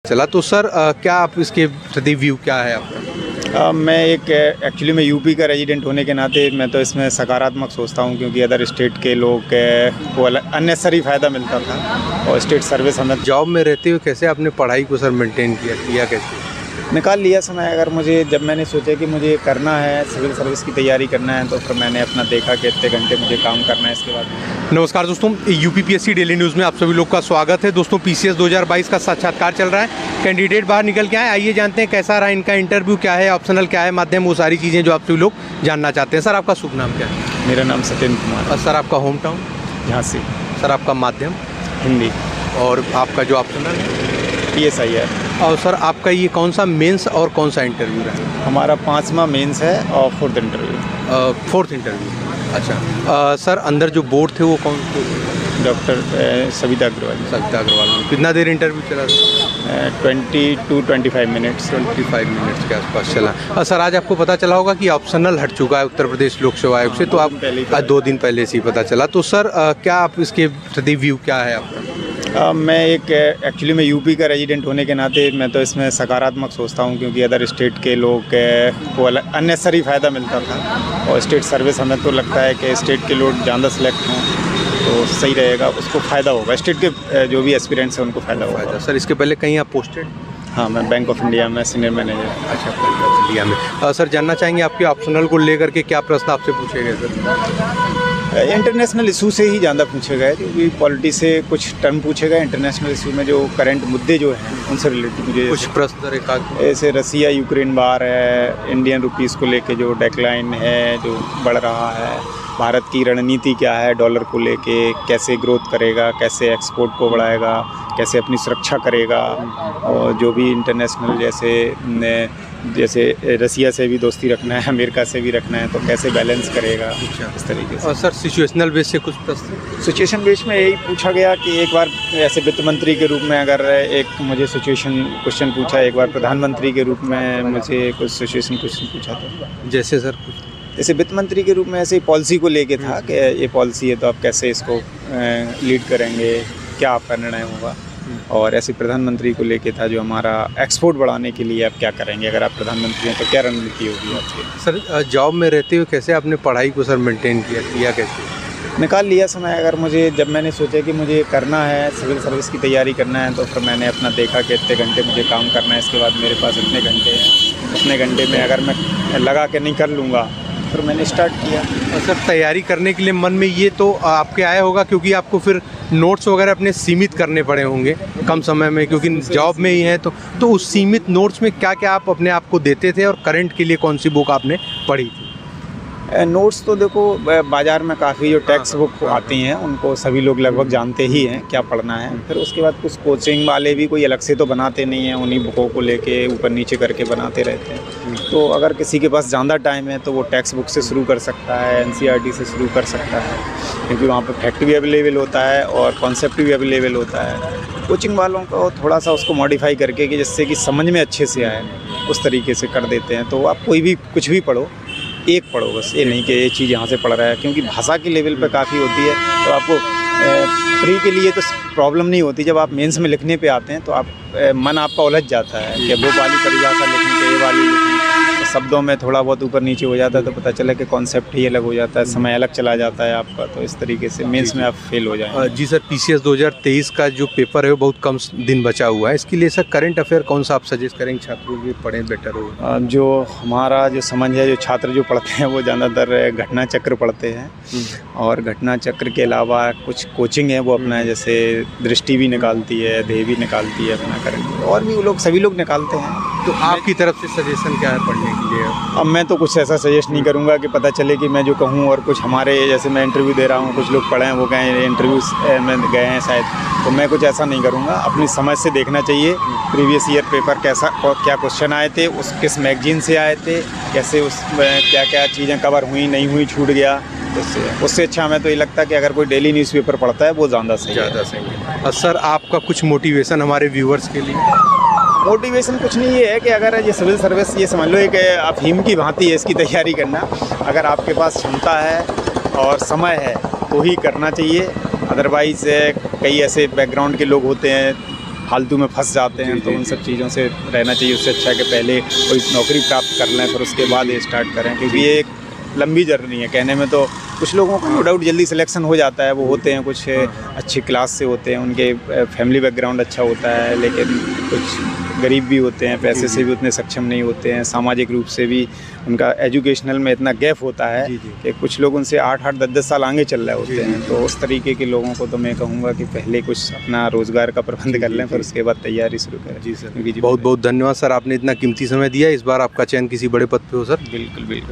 चला तो सर क्या आप इसके प्रति व्यू क्या है आपका? मैं एक्चुअली मैं यूपी का रेजिडेंट होने के नाते मैं तो इसमें सकारात्मक सोचता हूँ, क्योंकि अदर स्टेट के लोग को अननेसेसरी फ़ायदा मिलता था और स्टेट सर्विस हमें जॉब में रहते हुए कैसे आपने पढ़ाई को सर मेंटेन किया कैसे? निकाल लिया समय। अगर मुझे जब मैंने सोचा कि मुझे करना है, सिविल सर्विस की तैयारी करना है, तो फिर मैंने अपना देखा कि इतने घंटे मुझे काम करना है। इसके बाद नमस्कार दोस्तों, यूपीपीएससी डेली न्यूज़ में आप सभी लोग का स्वागत है। दोस्तों पीसीएस 2022 का साक्षात्कार चल रहा है, कैंडिडेट बाहर निकल के आए। आइए जानते हैं कैसा रहा इनका इंटरव्यू, क्या है ऑप्शनल, क्या है माध्यम, वो सारी चीज़ें जो आप सभी लोग जानना चाहते हैं। सर आपका शुभ नाम क्या है? मेरा नाम सत्येंद्र कुमार। और सर आपका होम टाउन? झांसी। सर आपका माध्यम? हिंदी। और आपका जो ऑप्शनल है? PSI है। और सर आपका ये कौन सा मेंस और कौन सा इंटरव्यू रहा? हमारा 5वां मेंस है और 4th इंटरव्यू। 4th interview. अच्छा सर अंदर जो बोर्ड थे वो कौन थे? डॉक्टर सविता अग्रवाल में कितना देर इंटरव्यू चला? 20 to 25 मिनट्स। 25 मिनट्स के आसपास चला। सर आज आपको पता चला होगा कि ऑप्शनल हट चुका है उत्तर प्रदेश लोक सेवा आयोग से, तो आप 2 दिन पहले से ही पता चला। तो सर क्या आप इसके प्रति व्यू क्या है आपका? मैं एक्चुअली मैं यूपी का रेजिडेंट होने के नाते मैं तो इसमें सकारात्मक सोचता हूँ, क्योंकि अदर स्टेट के लोग को अननेसेसरी फ़ायदा मिलता था और स्टेट सर्विस हमें तो लगता है कि स्टेट के लोग ज़्यादा सेलेक्ट हों तो सही रहेगा, उसको फ़ायदा होगा। स्टेट के जो भी एस्पिरेंट्स हैं उनको फ़ायदा होगा। सर इसके पहले कहीं आप पोस्टेड? हाँ, मैं बैंक ऑफ इंडिया में सीनियर मैनेजर। अच्छा, बैंक ऑफ इंडिया में। सर जानना चाहेंगे आपके ऑप्शनल को लेकर के क्या प्रश्न आपसे पूछे गए सर? इंटरनेशनल इशू से ही ज़्यादा पूछे गए, क्योंकि पॉलिटी से कुछ टर्म पूछे गए। इंटरनेशनल इशू में जो करंट मुद्दे जो हैं उनसे रिलेटेड मुझे कुछ प्रश्न ऐसे रसिया यूक्रेन वार है, इंडियन रुपीस को लेके जो डेक्लाइन है जो बढ़ रहा है, भारत की रणनीति क्या है डॉलर को लेके, कैसे ग्रोथ करेगा, कैसे एक्सपोर्ट को बढ़ाएगा, कैसे अपनी सुरक्षा करेगा, और जो भी इंटरनेशनल जैसे रसिया से भी दोस्ती रखना है, अमेरिका से भी रखना है, तो कैसे बैलेंस करेगा। अच्छा, इस तरीके से। और सर सिचुएशनल बेस से कुछ प्रश्न? सिचुएशन बेस में यही पूछा गया कि एक बार ऐसे वित्त मंत्री के रूप में अगर एक मुझे सिचुएशन क्वेश्चन पूछा, एक बार प्रधानमंत्री के रूप में मुझे कुछ सिचुएशन क्वेश्चन पूछा था। जैसे सर कुछ जैसे वित्त मंत्री के रूप में ऐसे ही पॉलिसी को लेके था कि ये पॉलिसी है तो आप कैसे इसको लीड करेंगे, क्या आपका निर्णय होगा। और ऐसे प्रधानमंत्री को लेके था जो हमारा एक्सपोर्ट बढ़ाने के लिए आप क्या करेंगे, अगर आप प्रधानमंत्री हैं तो क्या रणनीति होगी आपकी। सर जॉब में रहते हुए कैसे आपने पढ़ाई को सर मेंटेन किया कैसे? निकाल लिया समय। अगर मुझे जब मैंने सोचा कि मुझे करना है, सिविल सर्विस की तैयारी करना है, तो फिर मैंने अपना देखा कि इतने घंटे मुझे काम करना है, इसके बाद मेरे पास इतने घंटे हैं, उतने घंटे में अगर मैं लगा के नहीं कर लूँगा फिर मैंने स्टार्ट किया। और सर तैयारी करने के लिए मन में ये तो आपके आया होगा, क्योंकि आपको फिर नोट्स वगैरह अपने सीमित करने पड़े होंगे कम समय में, क्योंकि जॉब में ही है तो उस सीमित नोट्स में क्या क्या आप अपने आप को देते थे, और करंट के लिए कौन सी बुक आपने पढ़ी थी? नोट्स तो देखो बाज़ार में काफ़ी जो टेक्स्ट बुक आती हैं उनको सभी लोग लगभग जानते ही हैं क्या पढ़ना है। फिर उसके बाद कुछ कोचिंग वाले भी कोई अलग से तो बनाते नहीं हैं, उन्हीं बुकों को लेके ऊपर नीचे करके बनाते रहते हैं। तो अगर किसी के पास ज़्यादा टाइम है तो वो टेक्स्ट बुक से शुरू कर सकता है, NCERT से शुरू कर सकता है, क्योंकि वहाँ पर फैक्ट भी अवेलेबल होता है और कॉन्सेप्ट भी अवेलेबल होता है। कोचिंग वालों को थोड़ा सा उसको मॉडिफाई करके कि जिससे कि समझ में अच्छे से आए उस तरीके से कर देते हैं। तो आप कोई भी कुछ भी पढ़ो, एक पढ़ो बस, ये नहीं कि ये चीज़ यहाँ से पढ़ रहा है, क्योंकि भाषा की लेवल पे काफ़ी होती है। तो आपको प्री के लिए तो प्रॉब्लम नहीं होती, जब आप मेंस में लिखने पे आते हैं तो आप मन आपका उलझ जाता है कि वो वाली परिभाषा लिखनी चाहिए, ये वाली लिखनी, तो शब्दों में थोड़ा बहुत ऊपर नीचे हो जाता है, तो पता चला कि कॉन्सेप्ट ही अलग हो जाता है, समय अलग चला जाता है आपका, तो इस तरीके से मेंस में आप फेल हो जाएंगे। जी सर, PCS 2023 का जो पेपर है वो बहुत कम दिन बचा हुआ है, इसके लिए सर करंट अफेयर कौन सा आप सजेस्ट करेंगे छात्रों के पढ़ें बेटर हो? जो हमारा जो समझ है, जो छात्र जो पढ़ते हैं वो ज़्यादातर घटना चक्र पढ़ते हैं, और घटना चक्र के अलावा कुछ कोचिंग है वो अपना जैसे दृष्टि भी निकालती है, ध्येय भी निकालती है अपना करंट, और भी वो लोग सभी लोग निकालते हैं। तो आपकी तरफ से सजेशन क्या है पढ़ने के लिए? अब मैं तो कुछ ऐसा सजेस्ट नहीं करूंगा कि पता चले कि मैं जो कहूं और कुछ हमारे जैसे मैं इंटरव्यू दे रहा हूं, कुछ लोग पढ़े हैं वो गए इंटरव्यूज में गए हैं शायद, तो मैं कुछ ऐसा नहीं करूंगा। अपनी समझ से देखना चाहिए प्रीवियस ईयर पेपर कैसा और क्या क्वेश्चन आए थे, उस किस मैगजीन से आए थे, कैसे उसमें क्या क्या चीज़ें कवर हुई नहीं हुई, छूट गया, उससे अच्छा हमें तो ये लगता है कि अगर कोई डेली न्यूज़पेपर पढ़ता है वो ज़्यादा सही है। और सर आपका कुछ मोटिवेशन हमारे व्यूअर्स के लिए? मोटिवेशन कुछ नहीं ये है कि अगर ये सिविल सर्विस ये समझ लो एक अफीम की भांति है इसकी तैयारी करना। अगर आपके पास क्षमता है और समय है तो ही करना चाहिए, अदरवाइज़ कई ऐसे बैकग्राउंड के लोग होते हैं फालतू में फंस जाते हैं। तो उन सब चीज़ों से रहना चाहिए। उससे अच्छा है कि पहले कोई नौकरी प्राप्त कर लें, फिर उसके बाद ये स्टार्ट करें, क्योंकि ये एक लंबी जर्नी है। कहने में तो कुछ लोगों का नो डाउट जल्दी सिलेक्शन हो जाता है, वो होते हैं कुछ अच्छी क्लास से होते हैं, उनके फैमिली बैकग्राउंड अच्छा होता है, लेकिन कुछ गरीब भी होते हैं, पैसे से भी उतने सक्षम नहीं होते हैं, सामाजिक रूप से भी उनका एजुकेशनल में इतना गैप होता है कि कुछ लोग उनसे 8-8, 10-10 साल आगे चल रहे होते हैं। तो उस तरीके के लोगों को तो मैं कहूँगा कि पहले कुछ अपना रोज़गार का प्रबंध कर लें, फिर उसके बाद तैयारी शुरू करें। जी सर, बहुत बहुत धन्यवाद सर, आपने इतना कीमती समय दिया। इस बार आपका चयन किसी बड़े पद पे हो सर। बिल्कुल बिल्कुल।